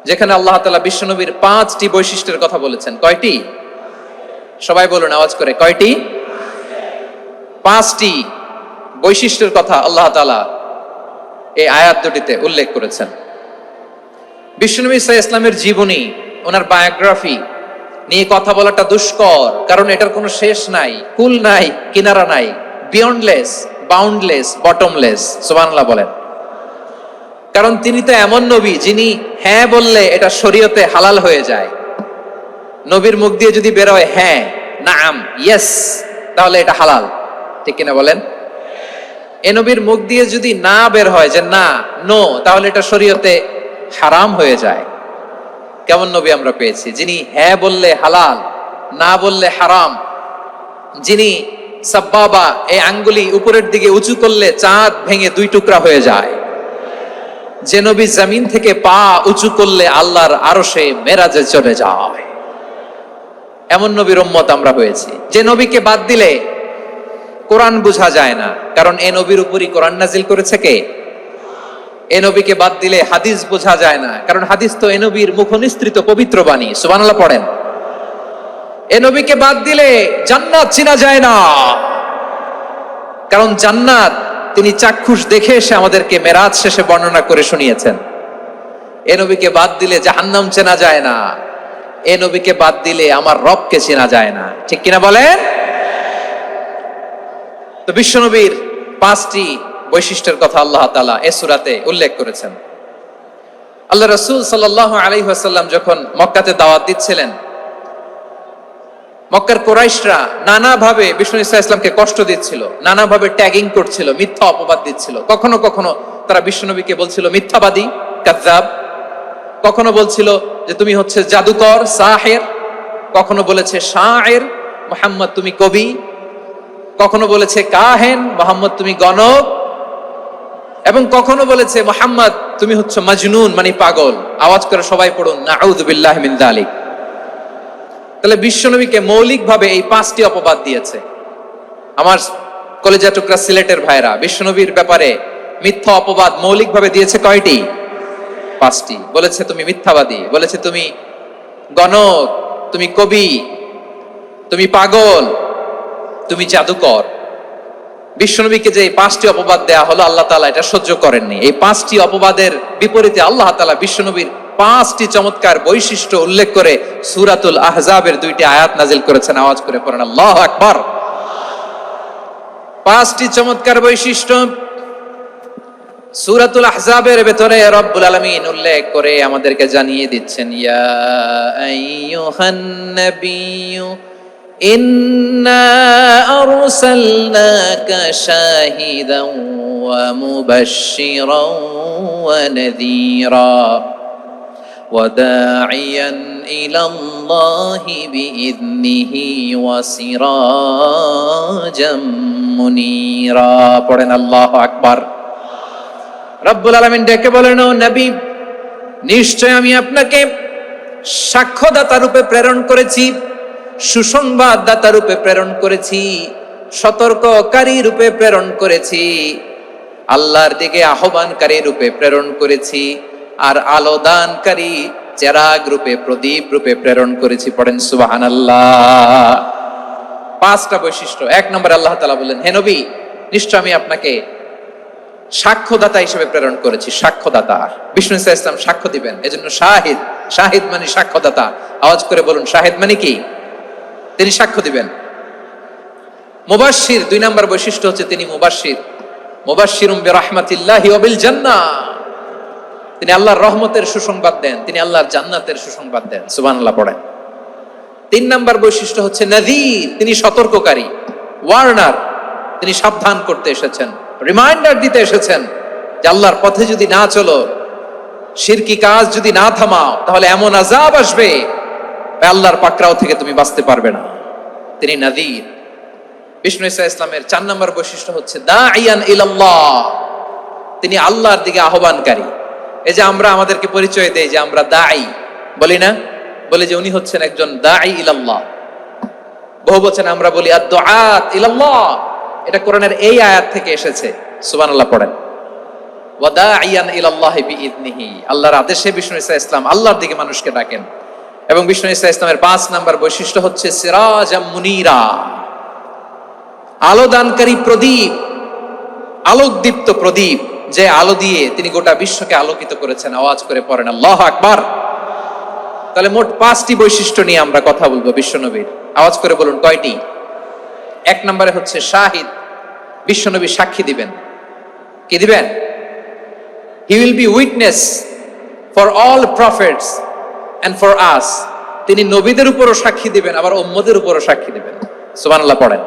যেখানে আল্লাহ তাআলা বিশ্বনবীর 5টি বৈশিষ্ট্যের কথা বলেছেন। কয়টি? সবাই বলুন আওয়াজ করে, কয়টি? 5টি বৈশিষ্ট্যের কথা আল্লাহ তাআলা এই আয়াত দুটিতে উল্লেখ করেছেন। বিশ্বনবী সাল্লাল্লাহু আলাইহি ওয়াসাল্লামের জীবনী, ওনার বায়োগ্রাফি নিয়ে কথা বলাটা দুষ্কর, কারণ এটার কোনো শেষ নাই, কুল নাই, কিনারা নাই, বিয়ন্ডলেস, বাউন্ডলেস, বটমলেস। সুবহানাল্লাহ বলেন। কারণ তিনি তো এমন নবী যিনি হ্যাঁ বললে এটা শরীয়তে হালাল হয়ে যায়। নবীর মুখ দিয়ে যদি বের হয় হ্যাঁ, নাম, ইয়েস, তাহলে এটা হালাল। ঠিক কিনা বলেন? এ নবীর মুখ দিয়ে যদি না বের হয় যে না, নো, তাহলে এটা শরীয়তে হারাম হয়ে যায়। কেমন নবী আমরা পেয়েছি, যিনি হ্যাঁ বললে হালাল, না বললে হারাম, যিনি সাব্বাবা, এই আঙ্গুলি উপরের দিকে উঁচু করলে চাঁদ ভেঙে 2 টুকরা হয়ে যায়, যে নবী জমিন থেকে পা উঁচু করলে আল্লাহর আরশে মেরাজে চলে যায়, এমন নবীর উম্মত আমরা হয়েছি। যে নবীকে বাদ দিলে কোরআন বোঝা যায় না, কারণ এ নবীর উপরই কোরআন নাজিল করেছে কে? এ নবীকে বাদ দিলে হাদিস বোঝা যায় না, কারণ হাদিস তো এ নবীর মুখনিসৃত পবিত্র বাণী। সুবহানাল্লাহ পড়েন। এ নবীকে বাদ দিলে জান্নাত চিনা যায় না, কারণ জান্নাত তিনি চাক্ষুষ দেখে এসে আমাদেরকে মেরাজ শেষে বর্ণনা করে শুনিয়েছেন। এ নবীকে বাদ দিলে জাহান্নাম চেনা যায় না, এ নবীকে বাদ দিলে আমার রবকে চেনা যায় না। ঠিক কিনা বলেন? তো বিশ্বনবীর 5টি বৈশিষ্ট্যের কথা আল্লাহ তাআলা এই সূরাতে উল্লেখ করেছেন। আল্লাহ রাসূল সাল্লাল্লাহু আলাইহি ওয়াসাল্লাম যখন মক্কাতে দাওয়াত দিচ্ছিলেন, মক্কার কুরাইশরা নানাভাবে বিষ্ণু ঈসা ইসলামকে কষ্ট দিচ্ছিল, নানাভাবে ট্যাগিং করছিল, মিথ্যা অপবাদ দিচ্ছিল। কখনো কখনো তারা বিশ্বনবীকে বলছিল মিথ্যাবাদী, কাযযাব। কখনো বলছিল যে তুমি হচ্ছে জাদুকর, সাহের। কখনো বলেছে শায়ের, মুহাম্মদ তুমি কবি। কখনো বলেছে কাহেন, মুহাম্মদ তুমি গণক। এবং কখনো বলেছে মুহাম্মদ তুমি হচ্ছে মাজনুন, মানে পাগল। আওয়াজ করে সবাই পড়ুন, নাউযু বিল্লাহি মিন যালিক। তাহলে বিশ্বনবীকে মৌলিকভাবে এই 5টি অপবাদ দিয়েছে। আমার কলেজা টুকরা সিলেটের ভাইরা, বিশ্বনবীর ব্যাপারে মিথ্যা অপবাদ মৌলিকভাবে দিয়েছে কয়টি? 5টি। বলেছে তুমি মিথ্যাবাদী, বলেছে তুমি গণক, তুমি কবি, তুমি পাগল, তুমি জাদুকর। বিশ্বনবীকে যে এই 5টি অপবাদ দেয়া হলো, আল্লাহ তাআলা এটা সহ্য করেননি। এই 5টি অপবাদের বিপরীতে আল্লাহ তাআলা বিশ্বনবীর 5টি চমৎকার বৈশিষ্ট্য উল্লেখ করে সূরাতুল আহজাবের 2টি আয়াত নাজিল করেছেন। আওয়াজ করে পড়েন আল্লাহু আকবার। 5টি চমৎকার বৈশিষ্ট্য সূরাতুল আহজাবের ভেতরে রব্বুল আলামিন উল্লেখ করে আমাদেরকে জানিয়ে দিচ্ছেন, ইয়া আইয়ুহান নাবিয়্যু ইন্না আরসালনাকা শাহিদান ওয়া মুবাশশিরান ওয়া নাযীরা ওয়া দাঈয়ান ইলাল্লাহি বিইذনিহি ওয়া সিরাজাম মুনীরা। পড়েন আল্লাহু আকবার। রব্বুল আলামিন ডেকে বলেন, ও নবী, নিশ্চয় আমি আপনাকে সাক্ষ্যদাতা রূপে প্রেরণ করেছি, সুসংবাদদাতা রূপে প্রেরণ করেছি, সতর্ককারী রূপে প্রেরণ করেছি, আল্লাহর দিকে আহ্বানকারী রূপে প্রেরণ করেছি, আর আলো দানকারী চেরাগ রূপে, প্রদীপ রূপে প্রেরণ করেছি। পড়েন সুবহানাল্লাহ। 5টা বৈশিষ্ট্য। 1 নম্বরে আল্লাহ তাআলা বলেন, হে নবী, নিশ্চয় আমি আপনাকে সাক্ষ্যদাতা হিসেবে প্রেরণ করেছি। সাক্ষ্যদাতা, বিষ্ণু ঈসা ইসলাম সাক্ষ্য দিবেন, এজন্য শাহিদ। শাহিদ মানে সাক্ষ্যদাতা। আওয়াজ করে বলুন, শাহিদ মানে কি? তিনি সাক্ষ্য দিবেন। মুবাশশির, 2 নম্বর বৈশিষ্ট্য হচ্ছে তিনি মুবাশশির। মুবাশশিরুম বিরাহমাতিল্লাহি ওয়া বিল জান্নাহ। তিনি আল্লাহর রহমতের সুসংবাদ দেন, তিনি আল্লাহর জান্নাতের সুসংবাদ দেন। সুবহানাল্লাহ পড়েন। 3 নম্বর বৈশিষ্ট্য হচ্ছে নাযীর, তিনি সতর্ককারী, ওয়ার্নার। তিনি সাবধান করতে এসেছেন, রিমাইন্ডার দিতে এসেছেন যে আল্লাহর পথে যদি না চলো, শিরকি কাজ যদি না থামাও, তাহলে এমন আযাব আসবে আল্লাহর পাকড়াও থেকে তুমি বাঁচতে পারবে না। তিনি নাযীর। বিষ্ণু ঈসা ইসলামের 4 নম্বর বৈশিষ্ট্য হচ্ছে দাঈয়ান ইলাল্লাহ, তিনি আল্লাহর দিকে আহ্বানকারী। এই যে আমরা আমাদেরকে পরিচয় দেই যে আমরা দাঈ, বলি না? বলি যে উনি হচ্ছেন একজন দাঈ ইলাল্লাহ। বহুবচন আমরা বলি আদ-দুআত ইলাল্লাহ। এটা কোরআনের এই আয়াত থেকে এসেছে। সুবহানাল্লাহ পড়েন। ওয়া দাঈয়ান ইলাল্লাহি বিইذনিহি, আল্লাহর আদেশে বিষ্ণু ঈসা ইসলাম আল্লাহর দিকে মানুষকে ডাকেন। এবং বিষ্ণু ঈসা ইসলামের 5 নাম্বার বৈশিষ্ট্য হচ্ছে সিরাজাম মুনীরা, আলোদানকারী প্রদীপ, আলোকদীপ্ত প্রদীপ, যে আলো দিয়ে তিনি গোটা বিশ্বকে আলোকিত করেছেন। আওয়াজ করে পড়েন আল্লাহু আকবার। তাহলে মোট 5টি বৈশিষ্ট্য নিয়ে আমরা কথা বলবো বিশ্বনবীর। আওয়াজ করে বলুন কয়টি? 1 নম্বরে হচ্ছে শাহিদ, বিশ্বনবী সাক্ষী দিবেন। কি দিবেন? He will be witness for all prophets and for us. তিনি নবীদের উপরও সাক্ষী দিবেন, আবার উম্মতের উপরও সাক্ষী দিবেন। সুবহানাল্লাহ পড়েন।